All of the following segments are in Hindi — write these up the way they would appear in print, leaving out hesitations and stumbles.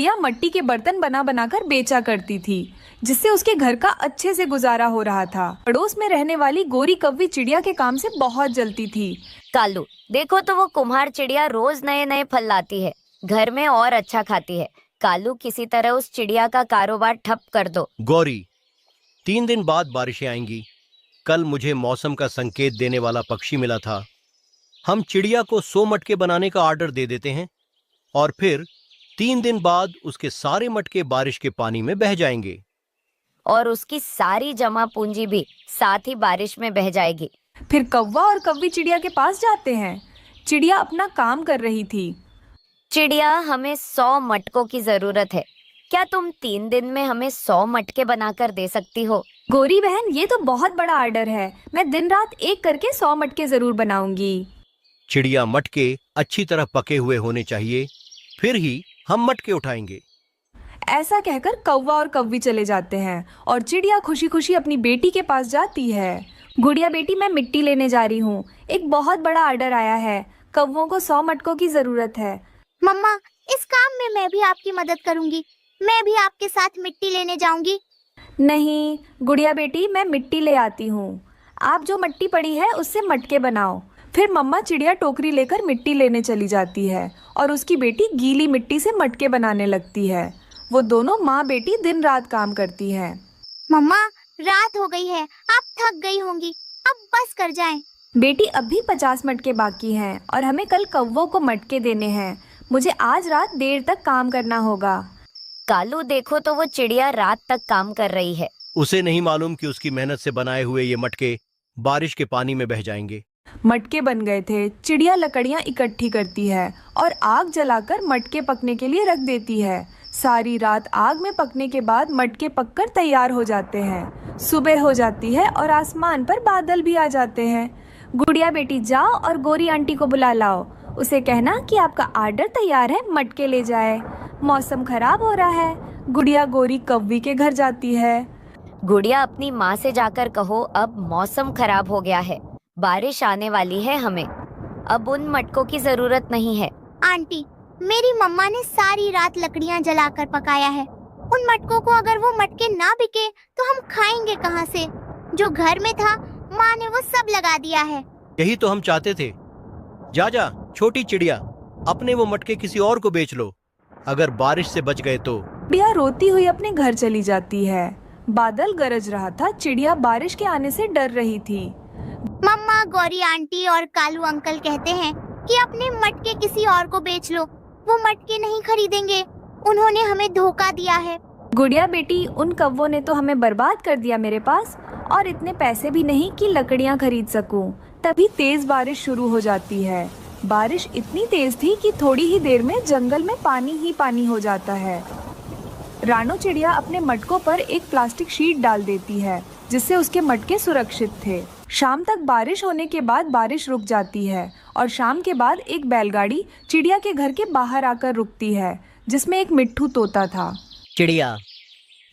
चिड़िया मट्टी के बर्तन बना बनाकर बेचा करती थी, जिससे उसके घर का अच्छे से गुजारा हो रहा था। पड़ोस में रहने वाली गोरी कव्वी चिड़िया के काम से बहुत जलती थी। कालू, देखो तो वो कुम्हार चिड़िया रोज नए नए फल लाती है, घर में और अच्छा खाती है। कालू, किसी तरह उस चिड़िया का कारोबार ठप कर दो। गौरी, 3 दिन बाद बारिशें आएंगी। कल मुझे मौसम का संकेत देने वाला पक्षी मिला था। हम चिड़िया को 100 मटके बनाने का ऑर्डर दे देते हैं और फिर 3 दिन बाद उसके सारे मटके बारिश के पानी में बह जाएंगे। और उसकी सारी जमा पूंजी भी साथ ही बारिश में बह जाएगी। फिर कौवा और कव्वी चिड़िया के पास जाते हैं। चिड़िया अपना काम कर रही थी। चिड़िया, हमें 100 मटकों की जरूरत है। क्या तुम 3 दिन में हमें 100 मटके बनाकर दे सकती हो? गोरी बहन, ये तो बहुत बड़ा ऑर्डर है। मैं दिन रात एक करके 100 मटके जरूर बनाऊंगी। चिड़िया, मटके अच्छी तरह पके हुए होने चाहिए, फिर ही हम मटके उठाएंगे। ऐसा कहकर कौवा और कव्वी चले जाते हैं और चिड़िया खुशी खुशी अपनी बेटी के पास जाती है। गुड़िया बेटी, मैं मिट्टी लेने जा रही हूँ। एक बहुत बड़ा ऑर्डर आया है। कौवों को 100 मटकों की जरूरत है। मम्मा, इस काम में मैं भी आपकी मदद करूंगी। मैं भी आपके साथ मिट्टी लेने जाऊंगी। नहीं गुड़िया बेटी, मैं मिट्टी ले आती हूँ। आप जो मिट्टी पड़ी है उससे मटके बनाओ। फिर मम्मा चिड़िया टोकरी लेकर मिट्टी लेने चली जाती है और उसकी बेटी गीली मिट्टी से मटके बनाने लगती है। वो दोनों माँ बेटी दिन रात काम करती हैं। मम्मा, रात हो गई है, आप थक गई होंगी, अब बस कर जाएं। बेटी, अब भी 50 मटके बाकी हैं और हमें कल कौवों को मटके देने हैं। मुझे आज रात देर तक काम करना होगा। कालू, देखो तो वो चिड़िया रात तक काम कर रही है। उसे नहीं मालूम कि उसकी मेहनत से बनाए हुए ये मटके बारिश के पानी में बह जाएंगे। मटके बन गए थे। चिड़िया लकड़ियाँ इकट्ठी करती है और आग जलाकर मटके पकने के लिए रख देती है। सारी रात आग में पकने के बाद मटके पककर तैयार हो जाते हैं। सुबह हो जाती है और आसमान पर बादल भी आ जाते हैं। गुड़िया बेटी, जाओ और गोरी आंटी को बुला लाओ। उसे कहना कि आपका ऑर्डर तैयार है, मटके ले जाए। मौसम खराब हो रहा है। गुड़िया गोरी कव्वी के घर जाती है। गुड़िया, अपनी माँ से जाकर कहो अब मौसम खराब हो गया है, बारिश आने वाली है, हमें अब उन मटकों की जरूरत नहीं है। आंटी, मेरी मम्मा ने सारी रात लकड़ियाँ जलाकर पकाया है। उन मटकों को अगर वो मटके ना बिके तो हम खाएंगे कहाँ से? जो घर में था माँ ने वो सब लगा दिया है। यही तो हम चाहते थे। जा जा छोटी चिड़िया, अपने वो मटके किसी और को बेच लो। अगर बारिश से बच गए तो। चिड़िया रोती हुई अपने घर चली जाती है। बादल गरज रहा था। चिड़िया बारिश के आने से डर रही थी। मम्मा, गौरी आंटी और कालू अंकल कहते हैं कि अपने मटके किसी और को बेच लो। वो मटके नहीं खरीदेंगे। उन्होंने हमें धोखा दिया है। गुड़िया बेटी, उन कौवों ने तो हमें बर्बाद कर दिया मेरे पास, और इतने पैसे भी नहीं कि लकड़ियाँ खरीद सकूं। तभी तेज बारिश शुरू हो जाती है। बारिश इतनी तेज थी कि थोड़ी ही देर में जंगल में पानी ही पानी हो जाता है। रानो चिड़िया अपने मटकों पर एक प्लास्टिक शीट डाल देती है, जिससे उसके मटके सुरक्षित थे। शाम तक बारिश होने के बाद बारिश रुक जाती है और शाम के बाद एक बैलगाड़ी चिड़िया के घर के बाहर आकर रुकती है, जिसमें एक मिट्ठू तोता था। चिड़िया,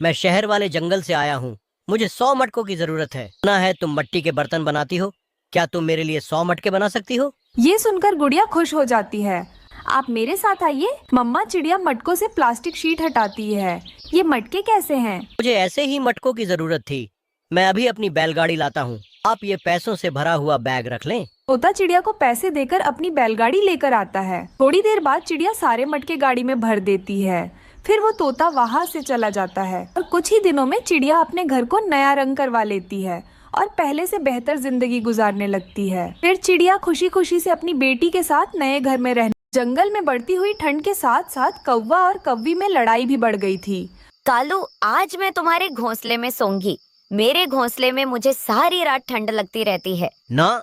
मैं शहर वाले जंगल से आया हूँ। मुझे 100 मटकों की जरूरत है। सुना है तुम मिट्टी के बर्तन बनाती हो। क्या तुम मेरे लिए 100 मटके बना सकती हो? ये सुनकर गुड़िया खुश हो जाती है। आप मेरे साथ आइए। मम्मा चिड़िया मटकों से प्लास्टिक शीट हटाती है। ये मटके कैसे हैं? मुझे ऐसे ही मटकों की जरूरत थी। मैं अभी अपनी बैलगाड़ी लाता हूँ। आप ये पैसों से भरा हुआ बैग रख लें। तोता चिड़िया को पैसे देकर अपनी बैलगाड़ी लेकर आता है। थोड़ी देर बाद चिड़िया सारे मटके गाड़ी में भर देती है। फिर वो तोता वहाँ से चला जाता है और कुछ ही दिनों में चिड़िया अपने घर को नया रंग करवा लेती है और पहले से बेहतर जिंदगी गुजारने लगती है। फिर चिड़िया खुशी खुशी से अपनी बेटी के साथ नए घर में रहने। जंगल में बढ़ती हुई ठंड के साथ साथ कौवा और कव्वी में लड़ाई भी बढ़ गई थी। कालू, आज मैं तुम्हारे घोंसले में सोऊंगी। मेरे घोंसले में मुझे सारी रात ठंड लगती रहती है। ना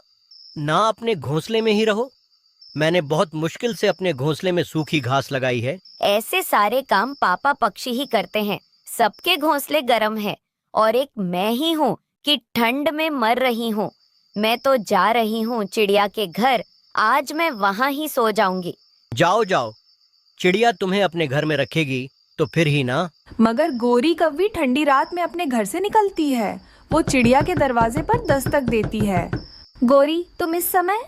ना, अपने घोंसले में ही रहो। मैंने बहुत मुश्किल से अपने घोंसले में सूखी घास लगाई है। ऐसे सारे काम पापा पक्षी ही करते हैं। सबके घोंसले गर्म है और एक मैं ही हूँ कि ठंड में मर रही हूँ। मैं तो जा रही हूँ चिड़िया के घर। आज मैं वहाँ ही सो जाऊंगी। जाओ जाओ, चिड़िया तुम्हें अपने घर में रखेगी तो फिर ही ना। मगर गोरी कव्वी ठंडी रात में अपने घर से निकलती है। वो चिड़िया के दरवाजे पर दस्तक देती है। गोरी, तुम इस समय?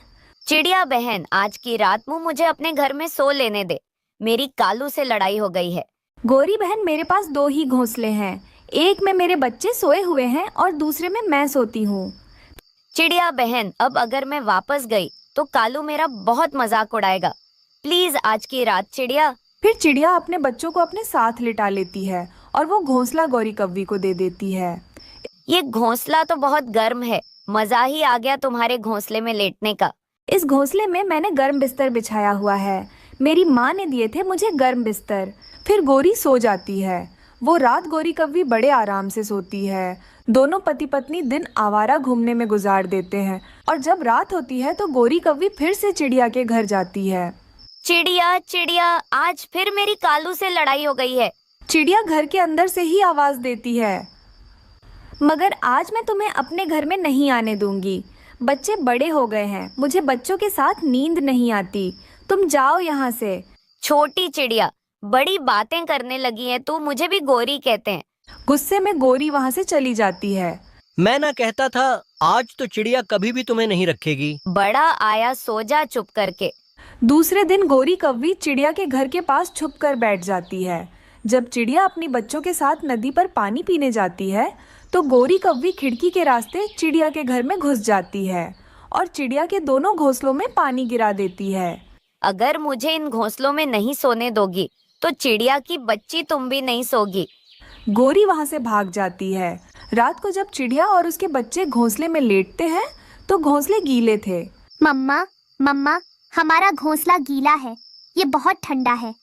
चिड़िया बहन, आज की रात मुझे अपने घर में सो लेने दे। मेरी कालू से लड़ाई हो गई है। गोरी बहन, मेरे पास 2 ही घोंसले हैं। एक में मेरे बच्चे सोए हुए हैं और दूसरे में मैं सोती हूँ। चिड़िया बहन, अब अगर मैं वापस गई तो कालू मेरा बहुत मजाक उड़ाएगा। प्लीज आज की रात चिड़िया। फिर चिड़िया अपने बच्चों को अपने साथ लिटा लेती है और वो घोंसला गौरी कव्वी को दे देती है। ये घोंसला तो बहुत गर्म है, मजा ही आ गया तुम्हारे घोंसले में लेटने का। इस घोंसले में मैंने गर्म बिस्तर बिछाया हुआ है। मेरी माँ ने दिए थे मुझे गर्म बिस्तर। फिर गोरी सो जाती है। वो रात गोरी कव्वी बड़े आराम से सोती है। दोनों पति पत्नी दिन आवारा घूमने में गुजार देते हैं और जब रात होती है तो गोरी कव्वी फिर से चिड़िया के घर जाती है। चिड़िया चिड़िया, आज फिर मेरी कालू से लड़ाई हो गई है। चिड़िया घर के अंदर से ही आवाज देती है, मगर आज मैं तुम्हें अपने घर में नहीं आने दूंगी। बच्चे बड़े हो गए हैं, मुझे बच्चों के साथ नींद नहीं आती। तुम जाओ यहाँ से। छोटी चिड़िया, बड़ी बातें करने लगी है तू, मुझे भी गोरी कहते हैं। गुस्से में गोरी वहाँ से चली जाती है। मैं ना कहता था, आज तो चिड़िया कभी भी तुम्हें नहीं रखेगी। बड़ा आया, सो जा चुप करके। दूसरे दिन गोरी कव्वी चिड़िया के घर के पास छुप कर बैठ जाती है। जब चिड़िया अपनी बच्चों के साथ नदी पर पानी पीने जाती है तो गोरी कव्वी खिड़की के रास्ते चिड़िया के घर में घुस जाती है और चिड़िया के दोनों घोंसलों में पानी गिरा देती है। अगर मुझे इन घोंसलों में नहीं सोने दोगी तो चिड़िया की बच्ची तुम भी नहीं सोगी। गोरी वहाँ से भाग जाती है। रात को जब चिड़िया और उसके बच्चे घोंसले में लेटते हैं तो घोंसले गीले थे। मम्मा मम्मा, हमारा घोंसला गीला है, ये बहुत ठंडा है।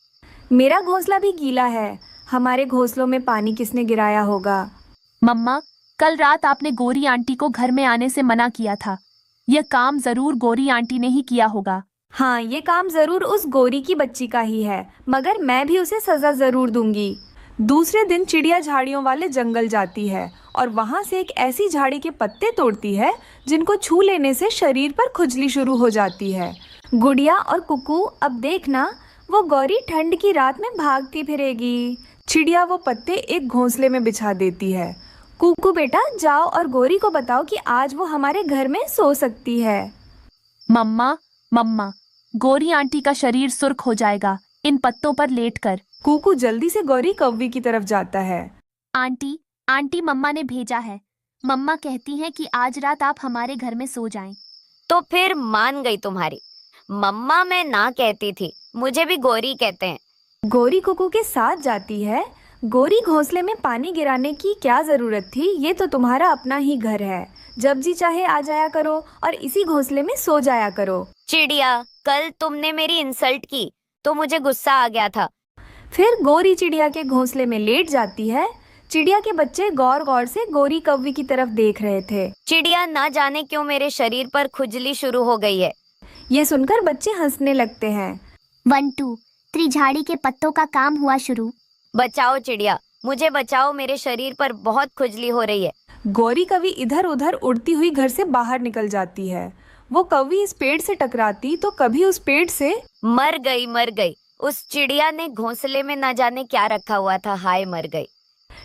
मेरा घोंसला भी गीला है। हमारे घोंसलों में पानी किसने गिराया होगा? मम्मा, कल रात आपने गोरी आंटी को घर में आने से मना किया था। यह काम जरूर गोरी आंटी ने ही किया होगा। हाँ, ये काम जरूर उस गोरी की बच्ची का ही है, मगर मैं भी उसे सजा जरूर दूंगी। दूसरे दिन चिड़िया झाड़ियों वाले जंगल जाती है और वहाँ से एक ऐसी झाड़ी के पत्ते तोड़ती है जिनको छू लेने से शरीर पर खुजली शुरू हो जाती है। गुड़िया और कुकू, अब देखना वो गौरी ठंड की रात में भागती फिरेगी। चिड़िया वो पत्ते एक घोंसले में बिछा देती है। कुकू बेटा, जाओ और गोरी को बताओ कि आज वो हमारे घर में सो सकती है। मम्मा मम्मा, गोरी आंटी का शरीर सुर्ख हो जाएगा इन पत्तों पर लेटकर। कुकू जल्दी से गौरी कव्वी की तरफ जाता है। आंटी आंटी, मम्मा ने भेजा है। मम्मा कहती हैं कि आज रात आप हमारे घर में सो जाएं। तो फिर मान गई तुम्हारी। मम्मा मैं ना कहती थी, मुझे भी गोरी कहते हैं। गोरी कुकू के साथ जाती है। गोरी, घोंसले में पानी गिराने की क्या जरूरत थी? ये तो तुम्हारा अपना ही घर है। जब जी चाहे आ जाया करो और इसी घोंसले में सो जाया करो। चिड़िया, कल तुमने मेरी इंसल्ट की तो मुझे गुस्सा आ गया था। फिर गोरी चिड़िया के घोंसले में लेट जाती है। चिड़िया के बच्चे गौर गौर से गोरी कव्वी की तरफ देख रहे थे। चिड़िया, ना जाने क्यों मेरे शरीर पर खुजली शुरू हो गई है। ये सुनकर बच्चे हंसने लगते हैं। 1 2 त्रिझाड़ी के पत्तों का काम हुआ शुरू। बचाओ चिड़िया, मुझे बचाओ, मेरे शरीर पर बहुत खुजली हो रही है। गौरी कव्वी इधर उधर उड़ती हुई घर से बाहर निकल जाती है। वो कव्वी इस पेड़ से टकराती तो कभी उस पेड़ से मर गई। उस चिड़िया ने घोंसले में ना जाने क्या रखा हुआ था। हाय, मर गई।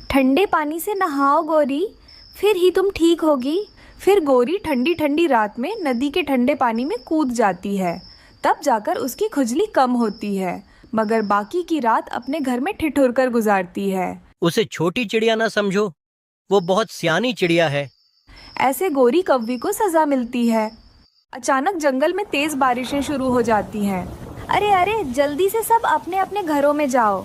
ठंडे पानी से नहाओ गोरी, फिर ही तुम ठीक होगी। फिर गोरी ठंडी ठंडी रात में नदी के ठंडे पानी में कूद जाती है। तब जाकर उसकी खुजली कम होती है, मगर बाकी की रात अपने घर में ठिठुर कर गुजारती है। उसे छोटी चिड़िया ना समझो, वो बहुत सियानी चिड़िया है। ऐसे गोरी कव्वी को सजा मिलती है। अचानक जंगल में तेज बारिशें शुरू हो जाती हैं। अरे अरे, जल्दी से सब अपने अपने घरों में जाओ।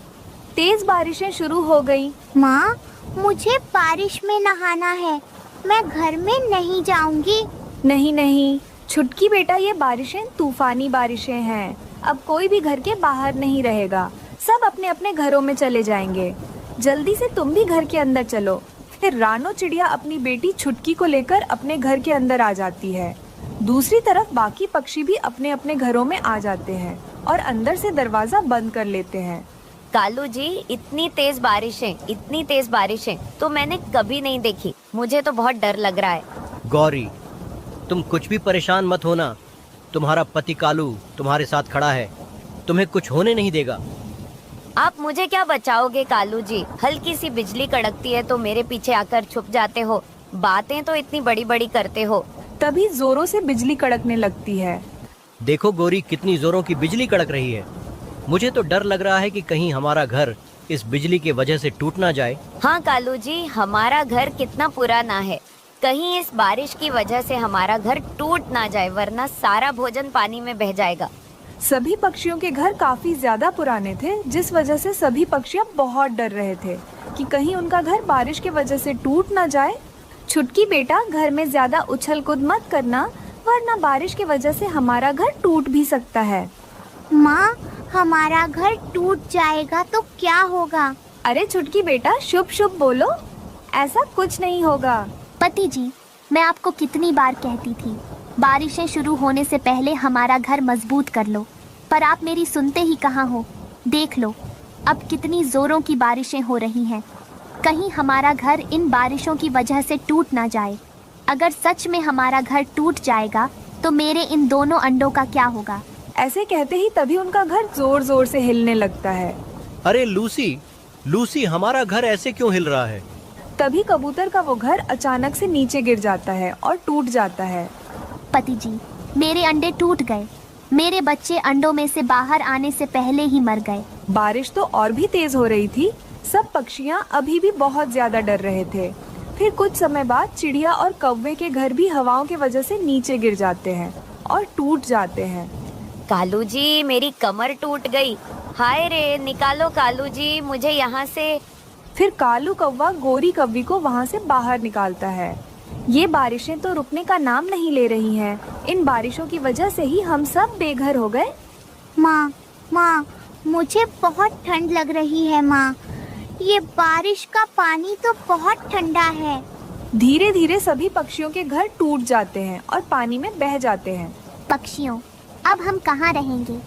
तेज बारिशें शुरू हो गई। माँ, मुझे बारिश में नहाना है, मैं घर में नहीं जाऊंगी। नहीं नहीं छुटकी बेटा, ये बारिशें तूफानी बारिशें हैं। अब कोई भी घर के बाहर नहीं रहेगा, सब अपने अपने घरों में चले जाएंगे। जल्दी से तुम भी घर के अंदर चलो। फिर रानो चिड़िया अपनी बेटी छुटकी को लेकर अपने घर के अंदर आ जाती है। दूसरी तरफ बाकी पक्षी भी अपने अपने घरों में आ जाते हैं और अंदर से दरवाजा बंद कर लेते हैं। कालू जी, इतनी तेज बारिशें तो मैंने कभी नहीं देखी। मुझे तो बहुत डर लग रहा है। गौरी, तुम कुछ भी परेशान मत होना। तुम्हारा पति कालू तुम्हारे साथ खड़ा है, तुम्हें कुछ होने नहीं देगा। आप मुझे क्या बचाओगे कालू जी? हल्की सी बिजली कड़कती है तो मेरे पीछे आकर छुप जाते हो। बातें तो इतनी बड़ी बड़ी करते हो। तभी जोरों से बिजली कड़कने लगती है। देखो गौरी, कितनी जोरों की बिजली कड़क रही है। मुझे तो डर लग रहा है कि कहीं हमारा घर इस बिजली की वजह से टूट ना जाए। हाँ कालू जी, हमारा घर कितना पुराना है, कहीं इस बारिश की वजह से हमारा घर टूट ना जाए, वरना सारा भोजन पानी में बह जाएगा। सभी पक्षियों के घर काफी ज्यादा पुराने थे, जिस वजह से सभी पक्षियाँ बहुत डर रहे थे कि कहीं उनका घर बारिश की वजह से टूट ना जाए। छुटकी बेटा, घर में ज्यादा उछल कूद मत करना, वरना बारिश की वजह से हमारा घर टूट भी सकता है। माँ, हमारा घर टूट जाएगा तो क्या होगा? अरे छुटकी बेटा, शुभ शुभ बोलो, ऐसा कुछ नहीं होगा। पति जी, मैं आपको कितनी बार कहती थी, बारिशें शुरू होने से पहले हमारा घर मजबूत कर लो, पर आप मेरी सुनते ही कहाँ हो। देख लो, अब कितनी जोरों की बारिशें हो रही हैं। कहीं हमारा घर इन बारिशों की वजह से टूट ना जाए। अगर सच में हमारा घर टूट जाएगा तो मेरे इन दोनों अंडों का क्या होगा? ऐसे कहते ही तभी उनका घर जोर जोर से हिलने लगता है। अरे लूसी, लूसी, हमारा घर ऐसे क्यों हिल रहा है? तभी कबूतर का वो घर अचानक से नीचे गिर जाता है और टूट जाता है। पति जी, मेरे अंडे टूट गए। मेरे बच्चे अंडों में से बाहर आने से पहले ही मर गए। बारिश तो और भी तेज हो रही थी। सब पक्षियाँ अभी भी बहुत ज्यादा डर रहे थे। फिर कुछ समय बाद चिड़िया और कौवे के घर भी हवाओं की वजह से नीचे गिर जाते हैं और टूट जाते हैं। कालू जी, मेरी कमर टूट गई। हाय रे, निकालो कालू जी मुझे यहाँ से। फिर कालू कौवा गोरी कौवी को वहाँ से बाहर निकालता है। ये बारिशें तो रुकने का नाम नहीं ले रही हैं। इन बारिशों की वजह से ही हम सब बेघर हो गए। माँ, मुझे बहुत ठंड लग रही है माँ। ये बारिश का पानी तो बहुत ठंडा है। धीरे धीरे सभी पक्षियों के घर टूट जाते हैं और पानी में बह जाते हैं। पक्षियों, अब हम कहाँ रहेंगे?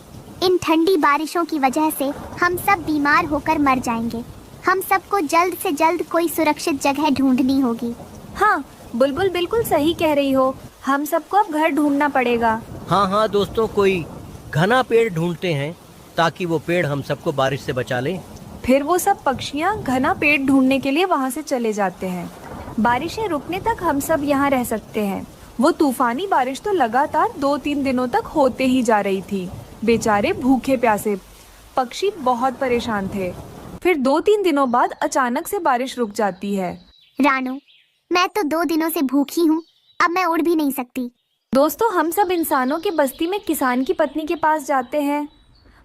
इन ठंडी बारिशों की वजह से हम सब बीमार होकर मर जाएंगे। हम सबको जल्द से जल्द कोई सुरक्षित जगह ढूंढनी होगी। हाँ, बुलबुल बिल्कुल सही कह रही हो। हम सबको अब घर ढूंढना पड़ेगा। हाँ दोस्तों, कोई घना पेड़ ढूंढते हैं ताकि वो पेड़ हम सबको बारिश से बचा ले। फिर वो सब पक्षियाँ घना पेड़ ढूंढने के लिए वहाँ से चले जाते हैं। बारिशें रुकने तक हम सब यहाँ रह सकते हैं। वो तूफानी बारिश तो लगातार 2-3 दिनों तक होते ही जा रही थी। बेचारे भूखे प्यासे पक्षी बहुत परेशान थे। फिर 2-3 दिनों बाद अचानक से बारिश रुक जाती है। रानू, मैं तो 2 दिनों से भूखी हूँ, अब मैं उड़ भी नहीं सकती। दोस्तों, हम सब इंसानों की बस्ती में किसान की पत्नी के पास जाते हैं।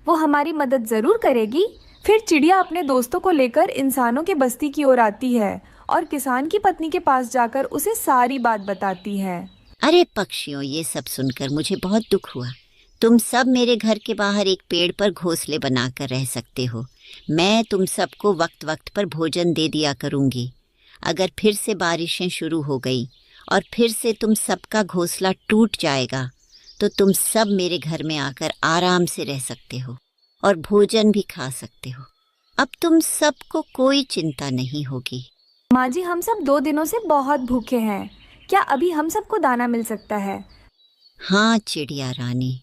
वो हमारी मदद जरूर करेगी। फिर चिड़िया अपने दोस्तों को लेकर इंसानों के बस्ती की ओर आती है और किसान की पत्नी के पास जाकर उसे सारी बात बताती है। अरे पक्षियों, ये सब सुनकर मुझे बहुत दुख हुआ। तुम सब मेरे घर के बाहर एक पेड़ पर घोंसले बनाकर रह सकते हो। मैं तुम सबको वक्त वक्त पर भोजन दे दिया करूँगी। अगर फिर से बारिशें शुरू हो गई और फिर से तुम सबका घोंसला टूट जाएगा तो तुम सब मेरे घर में आकर आराम से रह सकते हो और भोजन भी खा सकते हो। अब तुम सबको कोई चिंता नहीं होगी। माँ जी, हम सब 2 दिनों से बहुत भूखे हैं। क्या अभी हम सबको दाना मिल सकता है? हाँ चिड़िया रानी,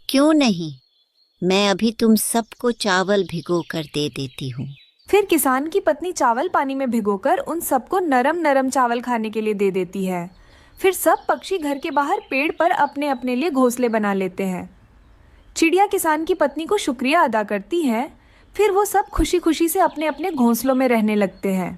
क्यों नहीं। मैं अभी तुम सबको चावल भिगो कर दे देती हूँ। फिर किसान की पत्नी चावल पानी में भिगोकर उन सबको नरम नरम चावल खाने के लिए दे देती है। फिर सब पक्षी घर के बाहर पेड़ पर अपने अपने लिए घोंसले बना लेते हैं। चिड़िया किसान की पत्नी को शुक्रिया अदा करती है। फिर वो सब खुशी खुशी से अपने अपने घोंसलों में रहने लगते हैं।